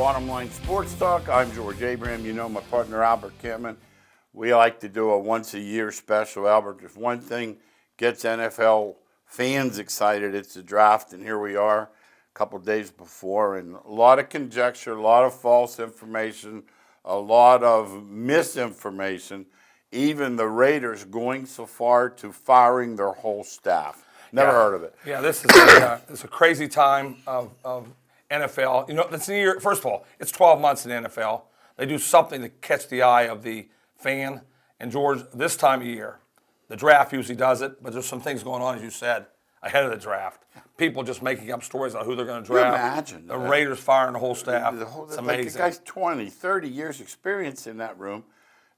Bottom Line Sports Talk. I'm George Abraham. You know my partner Albert Kittman. We like to do a once-a-year special. Albert, if one thing gets NFL fans excited, it's the draft, and here we are a couple days before, and a lot of conjecture, a lot of false information, a lot of misinformation, even the Raiders going so far to firing their whole staff. Never heard of it. Yeah, this is it's a crazy time of NFL. You know, it's a year. First of all, it's 12 months in the NFL. They do something to catch the eye of the fan. And George, this time of year, the draft usually does it, but there's some things going on, as you said, ahead of the draft. People just making up stories on who they're going to draft. Imagine the Raiders firing the whole staff. It's amazing. Like the guy's 20, 30 years experience in that room,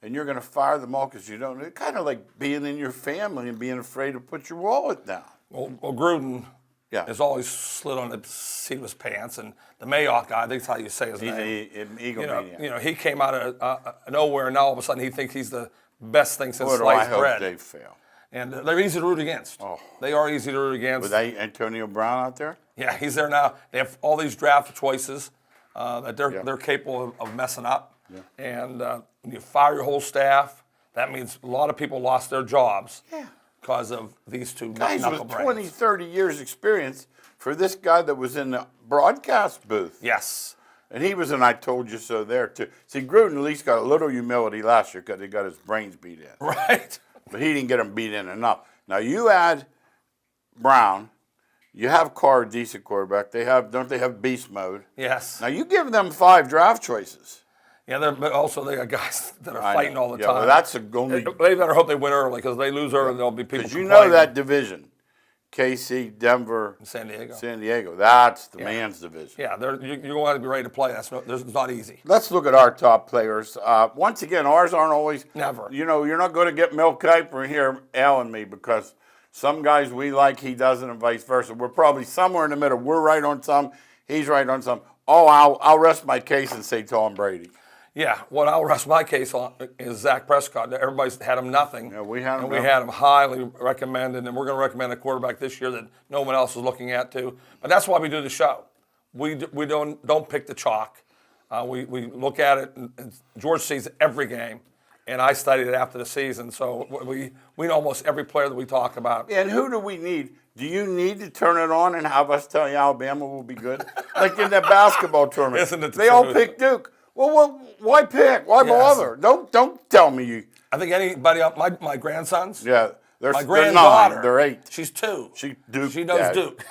and you're going to fire them all because you don't. It's kind of like being in your family and being afraid to put your wallet down. Well, Gruden has always slid on the seat of his pants, and the Mayock guy, I think that's how you say his name. He's an egomaniac. You know, he came out of nowhere, and now all of a sudden he thinks he's the best thing since Boy, sliced I bread. hope they fail. And they're easy to root against. Oh. They are easy to root against. With Antonio Brown out there? Yeah, he's there now. They have all these draft choices that they're capable of messing up. Yeah. And when you fire your whole staff, that means a lot of people lost their jobs. Yeah. Because of these two guys knuckle with brains. 20, 30 years experience for this guy that was in the broadcast booth. Yes. And he was an I told you so there, too. See, Gruden at least got a little humility last year because he got his brains beat in. Right. But he didn't get them beat in enough. Now, you add Brown, you have Carr, a decent quarterback. Don't they have beast mode? Yes. Now, you give them 5 draft choices. Yeah, but also they got guys that are fighting all the time. Well, that's a only. They better hope they win early because if they lose early, there'll be people. Because you know that division, KC, Denver, San Diego. San Diego. That's the man's division. Yeah, you're going to be ready to play. It's not easy. Let's look at our top players. Once again, ours aren't always. Never. You know, you're not going to get Mel Kiper here ailing me because some guys we like, he doesn't, and vice versa. We're probably somewhere in the middle. We're right on some. He's right on some. Oh, I'll rest my case and say Tom Brady. Yeah, what I'll rest my case on is Zach Prescott. Everybody's had him nothing. Yeah, we had him. And we had him highly recommended, and we're going to recommend a quarterback this year that no one else is looking at too. But that's why we do the show. We don't pick the chalk. We look at it, and George sees every game, and I studied it after the season. So we know almost every player that we talk about. And who do we need? Do you need to turn it on and have us tell you Alabama will be good? Like in that basketball tournament. Isn't it they all pick Duke. Well, why pick? Why bother? Don't tell me you. I think anybody else, my grandsons. Yeah, my granddaughter. They're 8. She's 2. She knows Duke.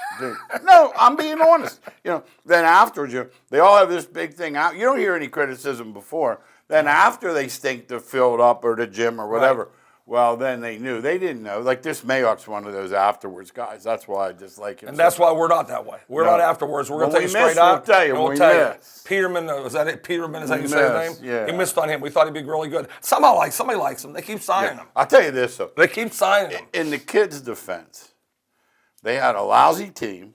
No, I'm being honest. You know, then afterwards, they all have this big thing out. You don't hear any criticism before. Then after they stink the field up or the gym or whatever. Right. Well, then they knew. They didn't know. Like this Mayock's one of those afterwards guys. That's why I dislike him. And that's why we're not that way. We're not afterwards. We're going to take it straight out. We'll tell you. We'll tell you. Peterman, was that it? Peterman is how you say his name? Yeah. He missed on him. We thought he'd be really good. Somebody likes him. They keep signing him. I'll tell you this, though. They keep signing him. In the kid's defense, they had a lousy team.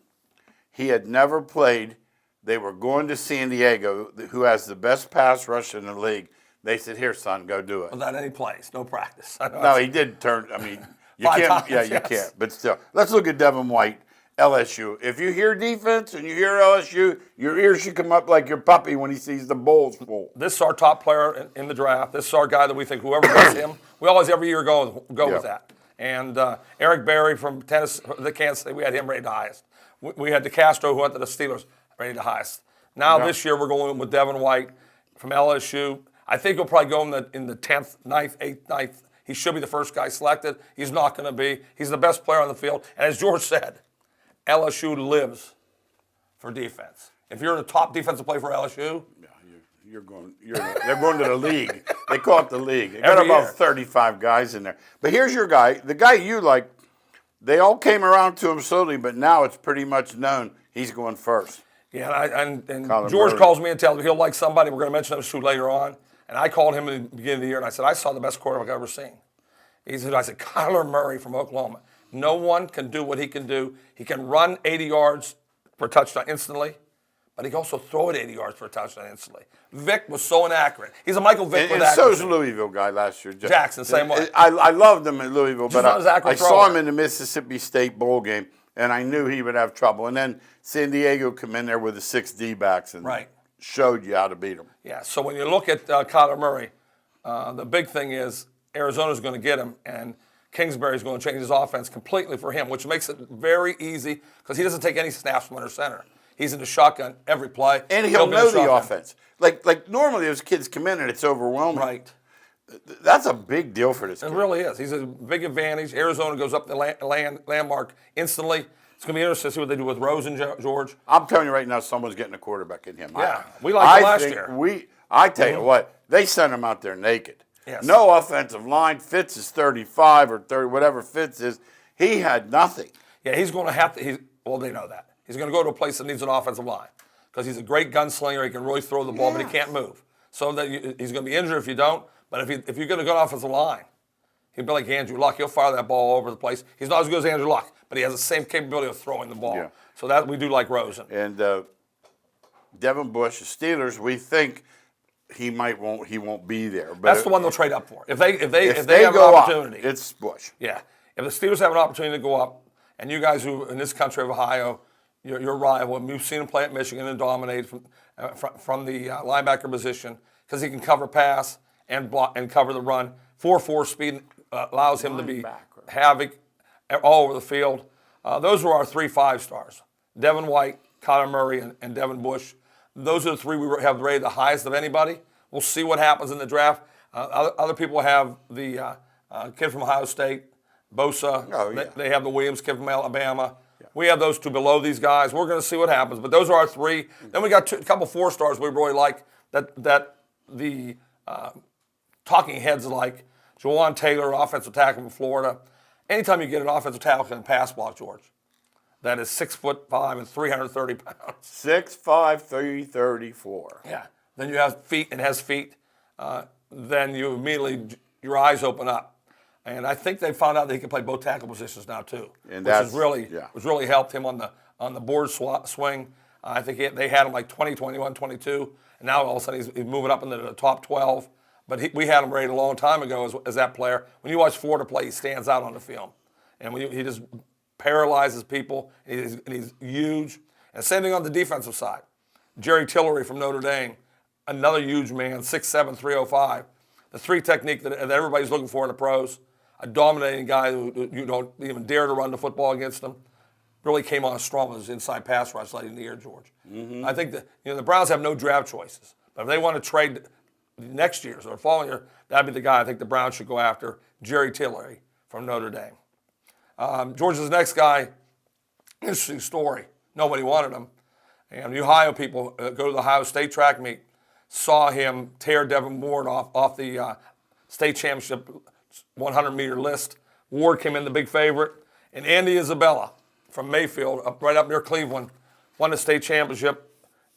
He had never played. They were going to San Diego, who has the best pass rush in the league. They said, "Here, son, go do it." Without any plays, no practice. No, he did turn. I mean, you Five can't. times, Yeah, you yes. can't. But still, let's look at Devin White, LSU. If you hear defense and you hear LSU, your ears should come up like your puppy when he sees the bowls full. This is our top player in the draft. This is our guy that we think whoever gets him, we always every year go with that. And Eric Berry from Tennessee, the Kansas City, we had him rated the highest. We had DeCastro, who went to the Steelers, rated the highest. Now this year we're going with Devin White from LSU. I think he'll probably go in the 10th, 9th, 8th, 9th. He should be the first guy selected. He's not going to be. He's the best player on the field. And as George said, LSU lives for defense. If you're the top defensive player for LSU, they're going to the league. They call it the league. They got about 35 guys in there. But here's your guy, the guy you like. They all came around to him slowly, but now it's pretty much known he's going first. Yeah, and George calls me and tells me he'll like somebody. We're going to mention those two later on. And I called him in the beginning of the year, and I said, I saw the best quarterback I've ever seen. I said, Kyler Murray from Oklahoma. No one can do what he can do. He can run 80 yards for a touchdown instantly, but he can also throw it 80 yards for a touchdown instantly. Vic was so inaccurate. He's a Michael Vick with accuracy. And so is Louisville guy last year. Jackson, same way. I loved him at Louisville, but I saw thrower. him in the Mississippi State bowl game, and I knew he would have trouble. And then San Diego come in there with the 6 D-backs and showed you how to beat them. Yeah, so when you look at Kyler Murray, the big thing is Arizona's going to get him, and Kingsbury's going to change his offense completely for him, which makes it very easy because he doesn't take any snaps from under center. He's in the shotgun every play. And he'll be know in the shotgun. offense. Like normally those kids come in and it's overwhelming. Right. That's a big deal for this It kid. really is. He's a big advantage. Arizona goes up the landmark instantly. It's going to be interesting to see what they do with Rosen, George. I'm telling you right now, someone's getting a quarterback in him. Yeah, we liked him last year. I tell you what, they sent him out there naked. Yes. No offensive line. Fitz is 35 or 30, whatever Fitz is. He had nothing. Yeah, he's going to have to. Well, they know that. He's going to go to a place that needs an offensive line because he's a great gunslinger. He can really throw the ball, but he can't move. So that he's going to be injured if you don't. But if you get a good offensive line, he'd be like Andrew Luck. He'll fire that ball all over the place. He's not as good as Andrew Luck, but he has the same capability of throwing the ball. Yeah. So that we do like Rosen. And Devin Bush, the Steelers, we think he won't be there. But That's the one they'll trade up for. If they have an go opportunity, up, it's Bush. yeah. If the Steelers have an opportunity to go up, and you guys who in this country of Ohio, your rival, and we've seen him play at Michigan and dominate from the linebacker position because he can cover pass and block and cover the run. 4.4 speed allows him to be havoc all over the field. Those were our 3 5-stars: Devin White, Kyler Murray, and Devin Bush. Those are the 3 we have rated the highest of anybody. We'll see what happens in the draft. Other people have the kid from Ohio State, Bosa. Oh, yeah. They have the Williams kid from Alabama. Yeah. We have those 2 below these guys. We're going to see what happens. But those are our 3. Then we got a couple 4-stars we really like that the talking heads like. Jawan Taylor, offensive tackle from Florida. Anytime you get an offensive tackle in pass block, George, that is 6'5" and 330 pounds. 6'5", 334. Yeah. Then you have feet and has feet. Then you immediately, your eyes open up. And I think they found out that he can play both tackle positions now too, And which that's has really helped him on the board swing. I think they had him like 20, 21, 22, and now all of a sudden he's moving up into the top 12. But we had him rated a long time ago as that player. When you watch Florida play, he stands out on the film, and he just paralyzes people. And he's huge. And same thing on the defensive side. Jerry Tillery from Notre Dame, another huge man, 6'7", 305. The 3 technique that everybody's looking for in the pros. A dominating guy who you don't even dare to run the football against him. Really came on strong with his inside pass rush late in the year, George. Mm-hmm. I think that the Browns have no draft choices, but if they want to trade next year or the following year, that'd be the guy I think the Browns should go after, Jerry Tillery from Notre Dame. George's next guy, interesting story. Nobody wanted him, and the Ohio people go to the Ohio State track meet, saw him tear Devin Ward off the state championship 100-meter list. Ward came in the big favorite, and Andy Isabella from Mayfield, right up near Cleveland, won the state championship.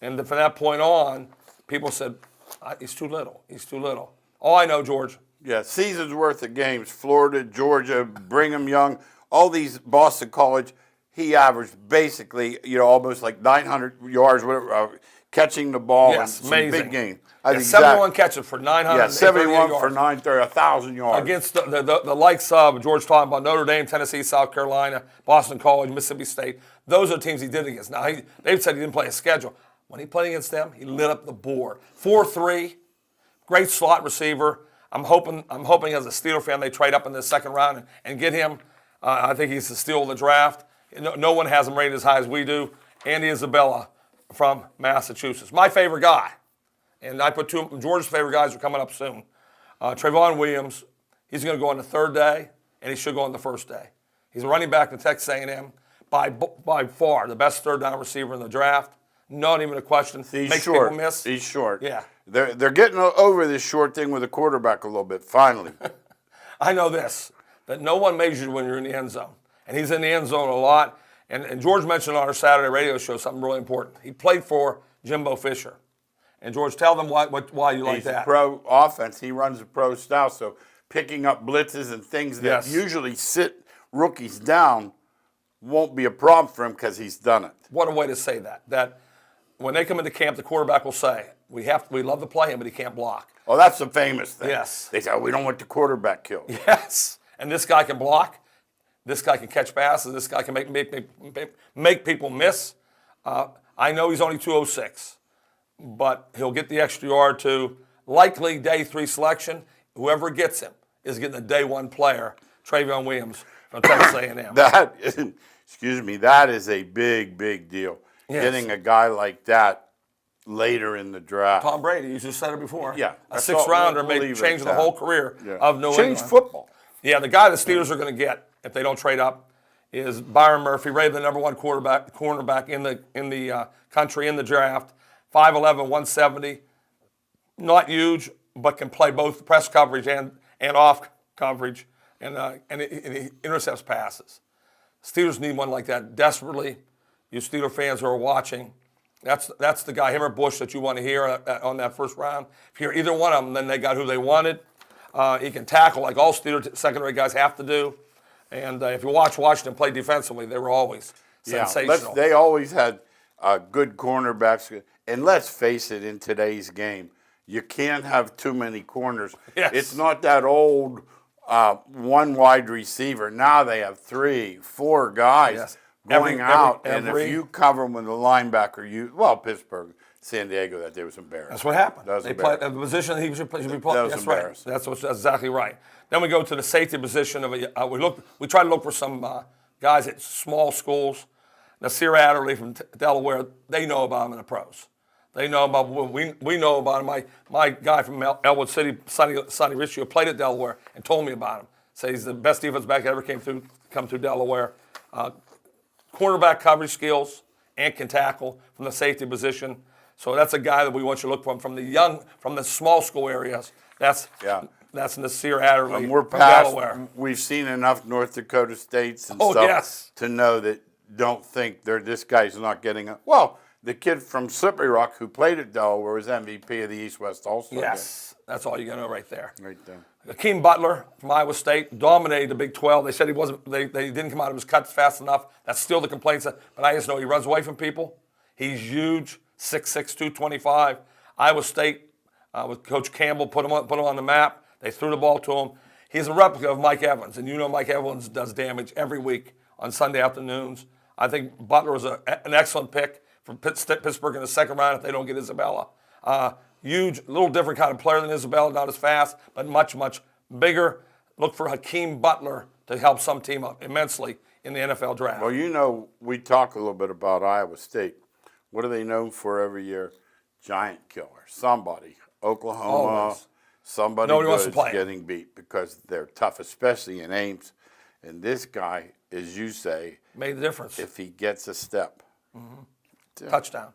And from that point on, people said, he's too little. He's too little. All I know, George. Yeah, season's worth of games. Florida, Georgia, Brigham Young, all these Boston College. He averaged basically, almost like 900 yards, whatever, catching the ball in some amazing. big games. Yeah, 71 catches for 900 Yeah, 71 yards. for 930, 1,000 yards. Against the likes of George talking about Notre Dame, Tennessee, South Carolina, Boston College, Mississippi State. Those are the teams he did against. Now, they've said he didn't play a schedule. When he played against them, he lit up the board. 4'3", great slot receiver. I'm hoping as a Steeler fan they trade up in the second round and get him. I think he's the steal of the draft. No one has him rated as high as we do. Andy Isabella from Massachusetts. My favorite guy. And I put George's favorite guys are coming up soon. Trayvon Williams, he's going to go on the 3rd day, and he should go on the 1st day. He's a running back in Texas A&M, by far the best 3rd-down receiver in the draft. Not even a question. He's short. People miss. He's short. Yeah. They're getting over this short thing with the quarterback a little bit, finally. I know this, that no one measures you when you're in the end zone. And he's in the end zone a lot. And George mentioned on our Saturday radio show something really important. He played for Jimbo Fisher. And George, tell them why you like that. He's a pro offense. He runs a pro style, so picking up blitzes and things that usually sit rookies down won't be a problem for him because he's done it. What a way to say that. That when they come into camp, the quarterback will say, we love to play him, but he can't block. Oh, that's the famous thing. Yes. They say, we don't want the quarterback killed. Yes. And this guy can block. This guy can catch passes. This guy can make people miss. I know he's only 206. but he'll get the extra yard too. Likely day 3 selection. Whoever gets him is getting a day 1 player, Travion Williams from Texas A&M. That, excuse me, that is a big, big deal. Yes. Getting a guy like that later in the draft. Tom Brady, you just said it before. Yeah. A 6th rounder we'll may change the whole career of New England. Change football. Yeah, the guy the Steelers are going to get if they don't trade up is Byron Murphy, rated the number 1 cornerback in the country in the draft. 5'11", 170. Not huge, but can play both press coverage and off coverage, and he intercepts passes. Steelers need one like that desperately. You Steeler fans who are watching, that's the guy, him or Bush, that you want to hear on that first round. If you hear either one of them, then they got who they wanted. He can tackle like all Steeler secondary guys have to do. And if you watch Washington play defensively, they were always sensational. They always had good cornerbacks. And let's face it, in today's game, you can't have too many corners. Yes. It's not that old one wide receiver. Now they have 3, 4 guys going out. And if you cover them with a linebacker, Pittsburgh, San Diego, that day was embarrassing. That's what happened. That was they played the position he should be playing. That's right. That's exactly right. Then we go to the safety position of we try to look for some guys at small schools. Nasir Adderley from Delaware, they know about him in the pros. They know about we know about him. My guy from Elwood City, Sonny Riccio, played at Delaware and told me about him. Said he's the best defense back that ever come through Delaware. Cornerback coverage skills and can tackle from the safety position. So that's a guy that we want you to look from the small school areas. That's Nasir Adderley We're from past, Delaware. We've seen enough North Dakota states and yes. to know that don't think this guy's not getting a the kid from Slippery Rock who played at Delaware was MVP of the East-West All-Star Yes, that's all you got to know right there. Right there. Akeem Butler from Iowa State dominated the Big 12. They said he wasn't. They didn't come out of his cuts fast enough. That's still the complaints. But I just know he runs away from people. He's huge, 6'6", 225. Iowa State with Coach Campbell put him on the map. They threw the ball to him. He's a replica of Mike Evans, and you know Mike Evans does damage every week on Sunday afternoons. I think Butler was an excellent pick from Pittsburgh in the 2nd round if they don't get Isabella. Huge, little different kind of player than Isabella, not as fast, but much, much bigger. Look for Hakeem Butler to help some team up immensely in the NFL draft. Well, we talk a little bit about Iowa State. What are they known for every year? Giant killer. Somebody. Oklahoma. Always. Somebody Nobody wants to good's play getting beat because they're tough, especially in Ames. And this guy, as you say, made the difference. If he gets a step. Touchdown.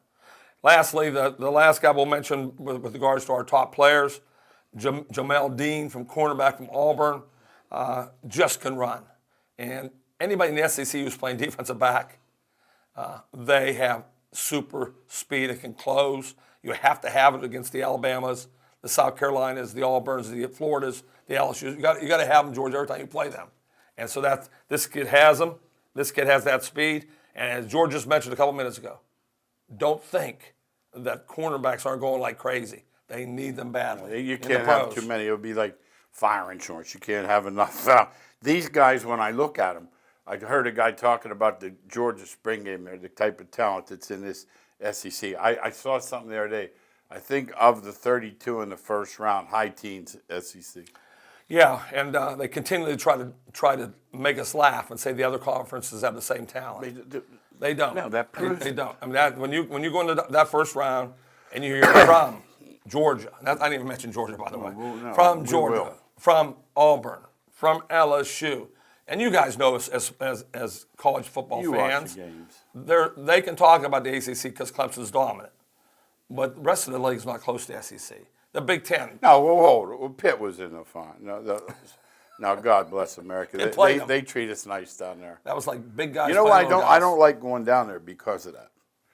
Lastly, the last guy we'll mention with regards to our top players, Jamel Dean from cornerback from Auburn, just can run. And anybody in the SEC who's playing defensive back, they have super speed. It can close. You have to have it against the Alabamas, the South Carolinas, the Auburns, the Floridas, the LSUs. You got to have them, George, every time you play them. And so this kid has them. This kid has that speed. And as George just mentioned a couple minutes ago, don't think that cornerbacks aren't going like crazy. They need them badly. You can't have too many. It would be like fire insurance. You can't have enough. These guys, when I look at them, I heard a guy talking about the Georgia spring game there, the type of talent that's in this SEC. I saw something the other day. I think of the 32 in the first round, high teens SEC. Yeah, and they continually try to make us laugh and say the other conferences have the same talent. They don't. No, that proves they don't. I mean, when you go into that first round and you hear from Georgia, I didn't even mention Georgia by the way, from Georgia, from Auburn, from LSU, and you guys know us as college football fans. Watch the games. They can talk about the ACC because Clemson's dominant, but the rest of the league's not close to the SEC. The Big Ten. No, hold it. Pitt was in the final. No, God bless America. They treat us nice down there. That was like big guys. You know, I don't like going down there because of that.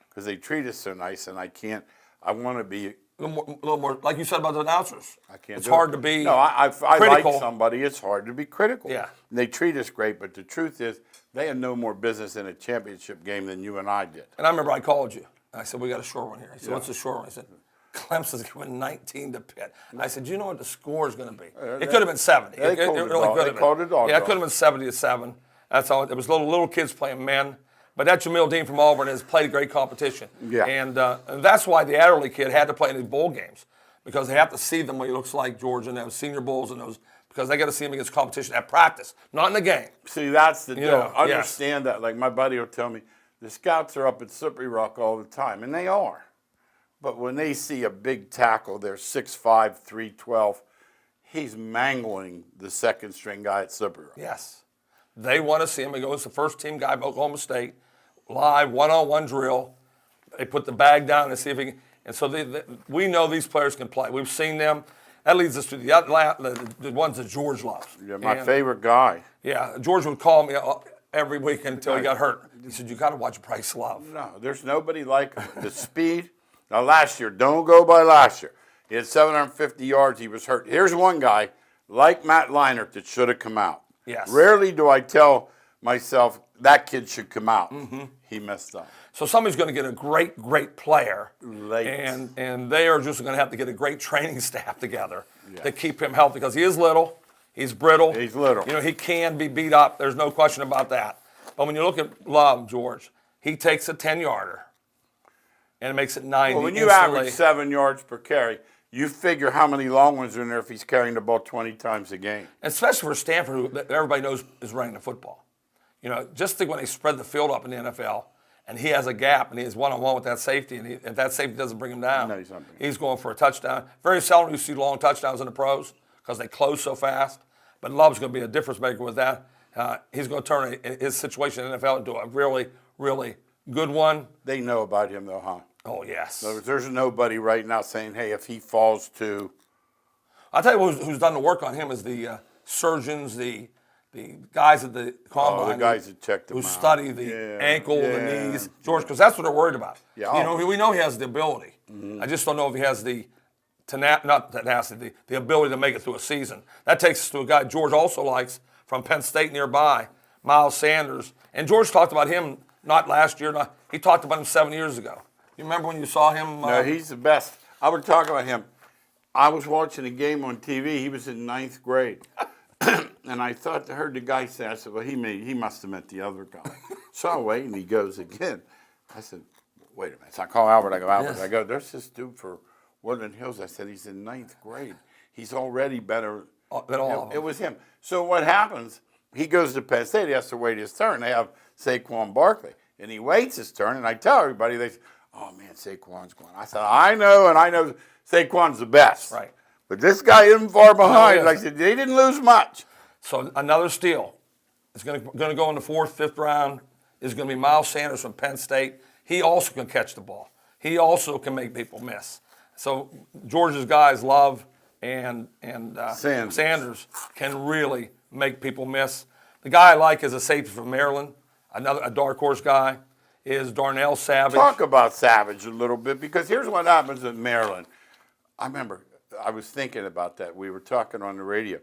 Because they treat us so nice, and I want to be a little more, like you said about the announcers. I can't. It's hard to be. No, I critical. like somebody. It's hard to be critical. Yeah. And they treat us great, but the truth is, they had no more business in a championship game than you and I did. And I remember I called you. I said, we got a short one here. He said, what's the short one? I said, Clemson's giving 19 to Pitt. And I said, do you know what the score is going to be? It could have been 70. They called it dog. Yeah, it could have been 70-7. That's all. It was little kids playing men. But that Jamil Dean from Auburn has played a great competition. Yeah. And that's why the Adderley kid had to play in the bowl games, because they have to see them what he looks like, George, in those senior bowls and those, because they got to see him against competition at practice, not in the game. See, that's the deal. know, Understand that. Like my buddy will tell me, the scouts are up at Slippery Rock all the time, and they are. But when they see a big tackle, they're 6'5", 312, he's mangling the second string guy at Slippery Rock. Yes. They want to see him. He goes the first team guy of Oklahoma State, live, one-on-one drill. They put the bag down and see if he can. And so we know these players can play. We've seen them. That leads us to the ones that George loves. Yeah, my favorite guy. Yeah, George would call me every week until he got hurt. He said, you got to watch Bryce Love. No, there's nobody like him. The speed. Now, last year, don't go by last year. He had 750 yards. He was hurt. Here's one guy, like Matt Leinart, that should have come out. Yes. Rarely do I tell myself that kid should come out. Mm-hmm. He messed up. So somebody's going to get a great player. Late. And they are just going to have to get a great training staff together to keep him healthy, because he is little. He's brittle. He's little. You know, he can be beat up. There's no question about that. But when you look at Love, George, he takes a 10-yarder and makes it 90. Well, when you instantly. average 7 yards per carry, you figure how many long ones are in there if he's carrying the ball 20 times a game. Especially for Stanford, who everybody knows is running the football. You know, just think when they spread the field up in the NFL, and he has a gap, and he is one-on-one with that safety, and if that safety doesn't bring him down, No, he's going for a touchdown. Very seldom you see long touchdowns in the pros because they close so fast. But Love's going to be a difference maker with that. He's going to turn his situation in the NFL into a really, really good one. They know about him, though, huh? Oh, yes. There's nobody right now saying, hey, if he falls to... I'll tell you who's done the work on him is the surgeons, the guys at the combine. Oh, the guys that checked him who out. study the ankle, the knees, George, because that's what they're worried about. Yeah. You know, we know he has the ability. I just don't know if he has the ability to make it through a season. That takes us to a guy George also likes from Penn State nearby, Miles Sanders. And George talked about him not last year. He talked about him 7 years ago. You remember when you saw him? No, he's the best. I would talk about him. I was watching a game on TV. He was in 9th grade. And I heard the guy say, I said, well, he must have meant the other guy. So I wait, and he goes again. I said, wait a minute. So I call Albert. I go, Albert. Yes. I go, there's this dude for Woodland Hills. I said, he's in 9th grade. He's already better than all of them. It was him. So what happens, he goes to Penn State. He has to wait his turn. They have Saquon Barkley. And he waits his turn, and I tell everybody, they say, oh, man, Saquon's going. I said, I know, and I know Saquon's the best. Right. But this guy isn't far behind. No, I said, they didn't lose much. So another steal. It's going to go in the 4th, 5th round. Is going to be Miles Sanders from Penn State. He also can catch the ball. He also can make people miss. So George's guys, Love and Sanders, can really make people miss. The guy I like is a safety from Maryland, a dark horse guy, is Darnell Savage. Talk about Savage a little bit, because here's what happens in Maryland. I remember I was thinking about that. We were talking on the radio.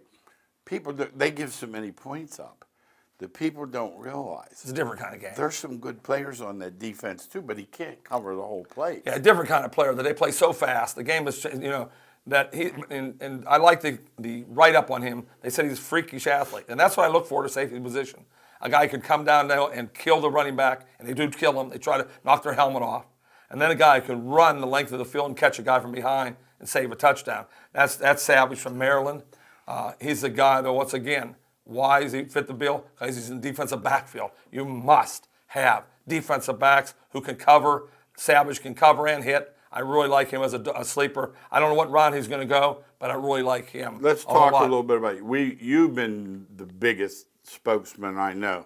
People, they give so many points up. The people don't realize. It's a different kind of game. There's some good players on that defense, too, but he can't cover the whole plate. Yeah, a different kind of player that they play so fast. The game is, that he, and I like the write-up on him. They said he's a freakish athlete, and that's what I look for to safety position. A guy could come down now and kill the running back, and they do kill him. They try to knock their helmet off. And then a guy could run the length of the field and catch a guy from behind and save a touchdown. That's Savage from Maryland. He's a guy, though, once again, why does he fit the bill? Because he's in defensive backfield. You must have defensive backs who can cover. Savage can cover and hit. I really like him as a sleeper. I don't know what round he's going to go, but I really like him. Let's talk a little bit about you. You've been the biggest spokesman I know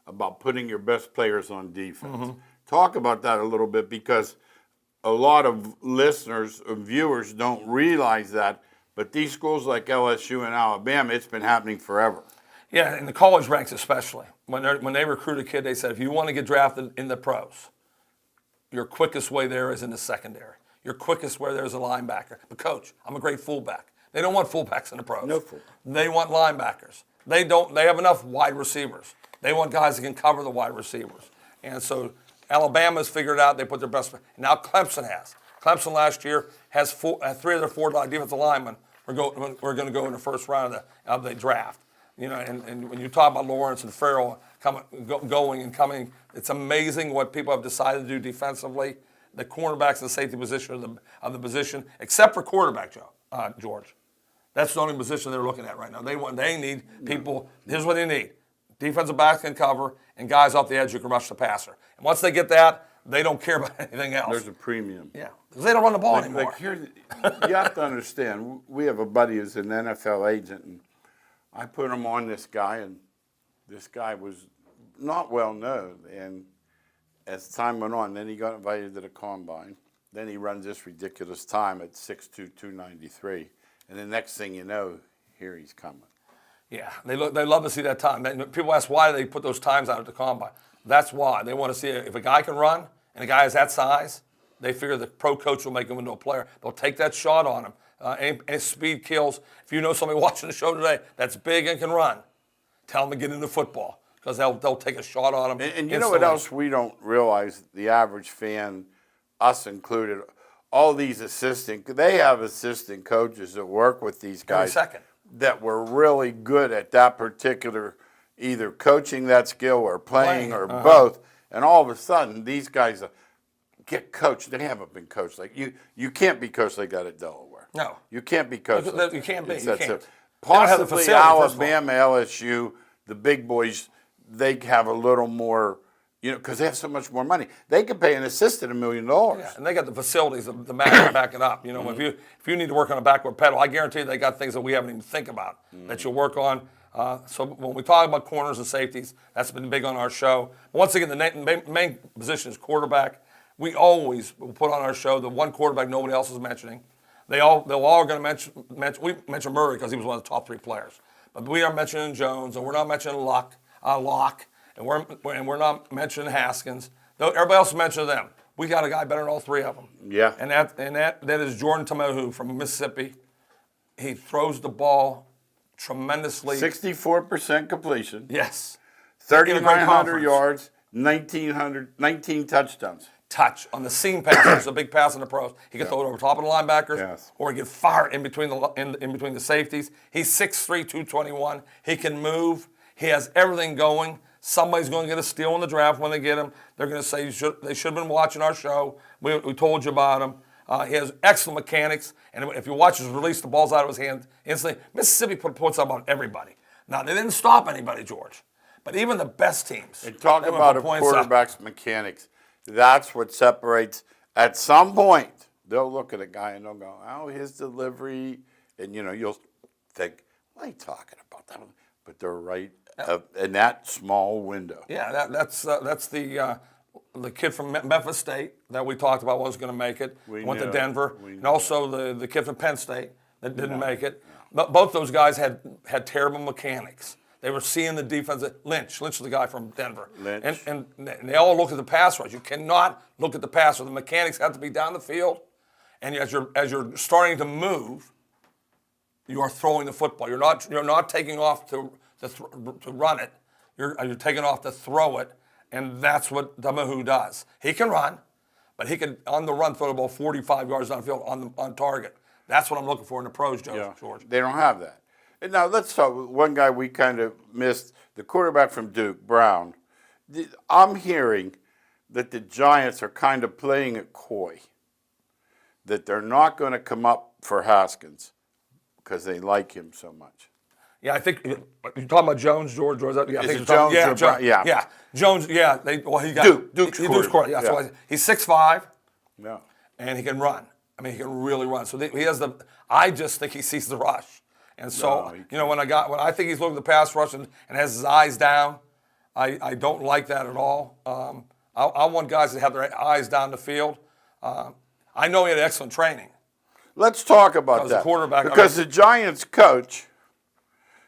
about putting your best players on defense. Mm-hmm. Talk about that a little bit, because a lot of listeners and viewers don't realize that. But these schools like LSU and Alabama, it's been happening forever. Yeah, in the college ranks especially. When they recruit a kid, they said, if you want to get drafted in the pros, your quickest way there is in the secondary. Your quickest way there is a linebacker. But, Coach, I'm a great fullback. They don't want fullbacks in the pros. No fullback. They want linebackers. They have enough wide receivers. They want guys that can cover the wide receivers. And so Alabama's figured out they put their best. Now Clemson has. Clemson last year has 3 of their 4 defensive linemen. We're going to go in the first round of the draft. and when you talk about Lawrence and Farrell going and coming, it's amazing what people have decided to do defensively. The cornerbacks and the safety position of the position, except for quarterback, George. That's the only position they're looking at right now. They need people. Here's what they need: defensive backs can cover and guys off the edge who can rush the passer. And once they get that, they don't care about anything else. There's a premium. Yeah, because they don't run the ball anymore. Like here, you have to understand. We have a buddy who's an NFL agent, and I put him on this guy, and this guy was not well known. And as time went on, then he got invited to the combine. Then he runs this ridiculous time at 6'2", 293. And the next thing you know, here he's coming. Yeah, they love to see that time. People ask why they put those times out at the combine. That's why. They want to see if a guy can run and a guy is that size, they figure the pro coach will make him into a player. They'll take that shot on him. And speed kills. If you know somebody watching the show today that's big and can run, tell them to get into football because they'll take a shot on him. And you know what else we don't realize, the average fan, us included, all these they have assistant coaches that work with these guys that were really good at that particular, either coaching that skill or playing or both. And all of a sudden, these guys get coached. They haven't been coached. Like you can't be coached like that at Delaware. No. You can't be coached. You can't be. You can't. Possibly Alabama, LSU, the big boys, they have a little more, because they have so much more money. They can pay an assistant $1 million. Yeah, and they got the facilities to back it up. If you need to work on a backward pedal, I guarantee you they got things that we haven't even think about that you'll work on. So when we talk about corners and safeties, that's been big on our show. Once again, the main position is quarterback. We always will put on our show the one quarterback nobody else is mentioning. They're all going to mention. We mention Murray because he was one of the top 3 players, but we are mentioning Jones, and we're not mentioning Locke, and we're not mentioning Haskins. Everybody else mentioned them. We got a guy better than all 3 of them. Yeah. And that is Jordan Tamohu from Mississippi. He throws the ball tremendously. 64% completion. Yes. 3,900 yards, 19 touchdowns. Touch on the seam pass, which is a big pass in the pros. He can throw it over top of the linebackers, or he can fire in between the safeties. He's 6'3", 221. He can move. He has everything going. Somebody's going to get a steal in the draft when they get him. They're going to say they should have been watching our show. We told you about him. He has excellent mechanics, and if you watch his release the balls out of his hand instantly. Mississippi put points up on everybody. Now, they didn't stop anybody, George, but even the best teams. And talk about a quarterback's mechanics. That's what separates. At some point, they'll look at a guy and they'll go, "Oh, his delivery," and you'll think, "What are you talking about?" That, but they're right in that small window. Yeah, that's the kid from Memphis State that we talked about was going to make it. Went to Denver, and also the kid from Penn State that didn't make it. But both those guys had terrible mechanics. They were seeing the defense. Lynch was the guy from Denver. And they all look at the pass rush. You cannot look at the pass rush. The mechanics have to be down the field. And as you're starting to move, you are throwing the football. You're not taking off to run it. You're taking off to throw it. And that's what Tamohu does. He can run, but he can, on the run, throw the ball 45 yards downfield on target. That's what I'm looking for in the pros, George. They don't have that. And now let's talk. One guy we kind of missed, the quarterback from Duke, Brown. I'm hearing that the Giants are kind of playing it coy, that they're not going to come up for Haskins because they like him so much. Yeah, I think you're talking about Jones, George. Yeah, I think Jones. Yeah, Jones. Yeah, he got Duke's quarterback. Yeah, so he's 6'5". Yeah, and he can run. I mean, he can really run. So he has the. I just think he sees the rush. And so, when I think he's looking at the pass rush and has his eyes down, I don't like that at all. I want guys that have their eyes down the field. I know he had excellent training. Let's talk about that. The quarterback, because the Giants coach,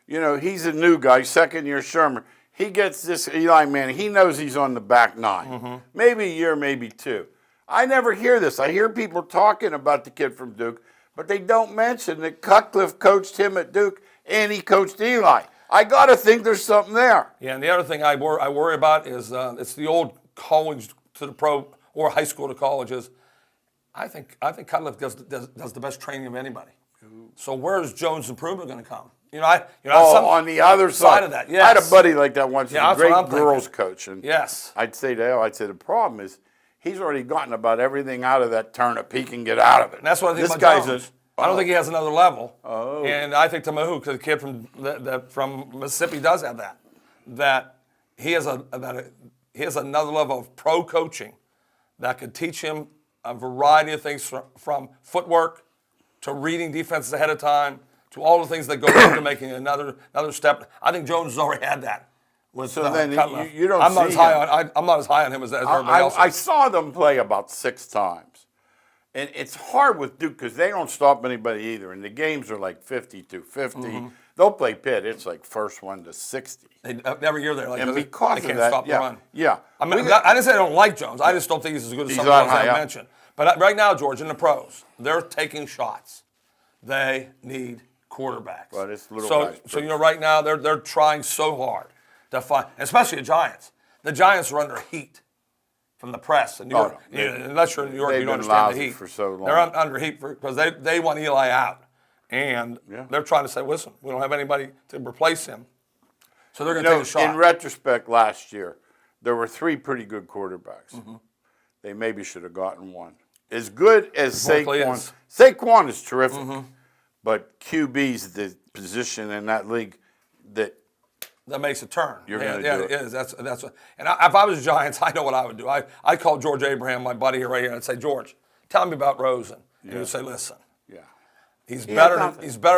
he's a new guy, second-year Sherman. He gets this Eli Manning. He knows he's on the back 9. Maybe a year, maybe 2. I never hear this. I hear people talking about the kid from Duke, but they don't mention that Cutcliffe coached him at Duke and he coached Eli. I got to think there's something there. Yeah, and the other thing I worry about is it's the old college to the pro or high school to colleges. I think Cutcliffe does the best training of anybody. So where's Jones' improvement going to come? on the other side of that, I had a yes. buddy like that once. Yeah, He's a that's what I'm great girls thinking. coach, and Yes. I'd say to him, the problem is he's already gotten about everything out of that turnip he can get out of it. And that's what I think this about guy's Jones. I don't think he has another level. Oh. And I think Tamahu, because the kid from Mississippi does have that. That he has another level of pro coaching that could teach him a variety of things from footwork to reading defenses ahead of time to all the things that go into making another step. I think Jones has already had that. So then you don't I'm not see as high him. on I'm not as high on him as everybody else. I saw them play about 6 times. And it's hard with Duke because they don't stop anybody either. And the games are like 50-50. They'll play Pitt. It's like first one to 60. Every year they're like, And because they of can't that, stop the run. Yeah. I mean, I didn't say I don't like Jones. I just don't think he's as good as some of the on ones high I up. mentioned. But right now, George, in the pros, they're taking shots. They need quarterbacks. But it's little so, guys. so right now they're trying so hard to find, especially the Giants. The Giants are under heat from the press in New York. no. Unless you're in New York, They've you don't been understand the lousy heat. for so long. They're under heat because they want Eli out, and they're trying to say, listen, we don't have anybody to replace him, so they're going to take a shot. In retrospect, last year, there were 3 pretty good quarterbacks. They maybe should have gotten one. As good as Saquon. Saquon is terrific, but QB's the position in that league that makes a turn. You're going to do it. It is. That's what, and if I was the Giants, I know what I would do. I'd call George Abraham, my buddy here right here, and I'd say, George, tell me about Rosen. And he would say, listen, he's better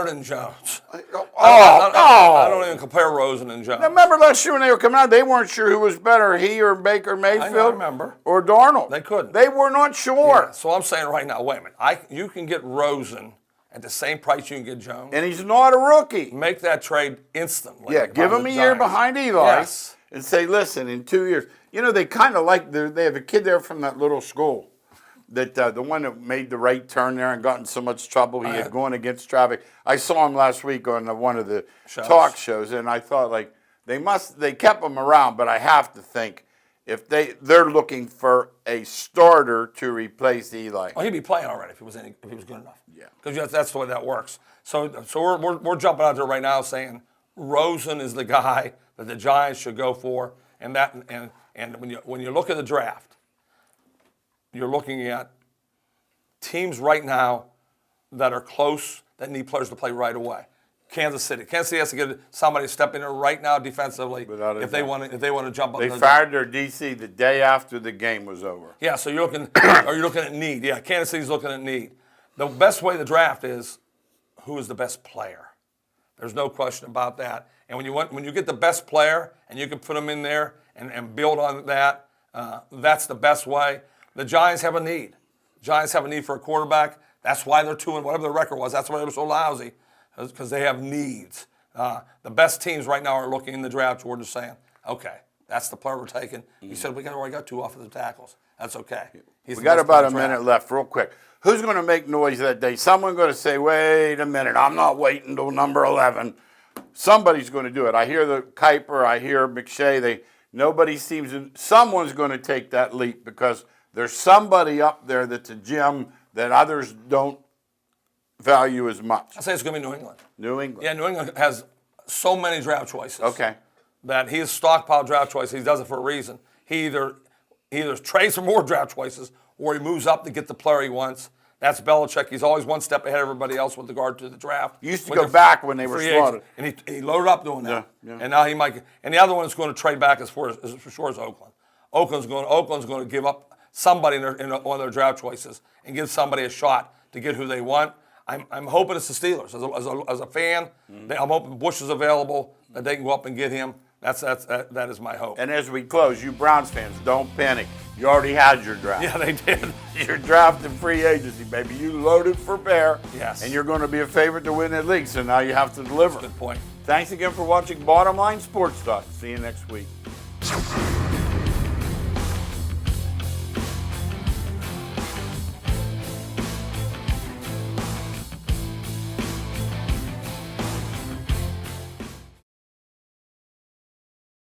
than Jones. I don't even compare Rosen and Jones. Now, remember last year when they were coming out, they weren't sure who was better, he or Baker Mayfield? I remember. Or Darnold. They couldn't. They were not sure. Yeah, so I'm saying right now, wait a minute. You can get Rosen at the same price you can get Jones. And he's not a rookie. Make that trade instantly. Yeah, give him a year behind Eli. Yes. And say, listen, in 2 years. They kind of like, they have a kid there from that little school. That the one that made the right turn there and got in so much trouble, he had going against traffic. I saw him last week on one of the talk shows, and I thought they kept him around, but I have to think if they're looking for a starter to replace Eli. Oh, he'd be playing already if he was good enough. Yeah, because that's the way that works. So we're jumping out there right now saying Rosen is the guy that the Giants should go for, and when you look at the draft. You're looking at teams right now that are close that need players to play right away. Kansas City has to get somebody to step in there right now defensively if they want to jump up. They fired their DC the day after the game was over. Yeah, so you're looking at need. Yeah, Kansas City's looking at need. The best way to draft is who is the best player. There's no question about that. And when you get the best player and you can put them in there and build on that, that's the best way. The Giants have a need. Giants have a need for a quarterback. That's why they're 2 and whatever the record was. That's why they were so lousy, because they have needs. The best teams right now are looking in the draft. George is saying, okay, that's the player we're taking. He said we already got 2 offensive tackles. That's okay. We got about a minute left, real quick. Who's going to make noise that day? Someone going to say, wait a minute, I'm not waiting until number 11. Somebody's going to do it. I hear the Kuiper, I hear McShay. Someone's going to take that leap because there's somebody up there that's a gem that others don't value as much. I say it's going to be New England. New England. Yeah, New England has so many draft choices. Okay. That he has stockpiled draft choices. He does it for a reason. He either trades for more draft choices or he moves up to get the player he wants. That's Belichick. He's always one step ahead of everybody else with regard to the draft. He used to go back when they were slaughtered. And he loaded up doing that. Yeah. And now he might. And the other one is going to trade back for sure is Oakland. Oakland's going to give up somebody in one of their draft choices and give somebody a shot to get who they want. I'm hoping it's the Steelers. As a fan, I'm hoping Bush is available, that they can go up and get him. That is my hope. And as we close, you Browns fans, don't panic. You already had your draft. Yeah, they did. You're drafting free agency, baby. You loaded for bear. Yes. And you're going to be a favorite to win that league, so now you have to deliver. Good point. Thanks again for watching Bottom Line Sports Talk. See you next week.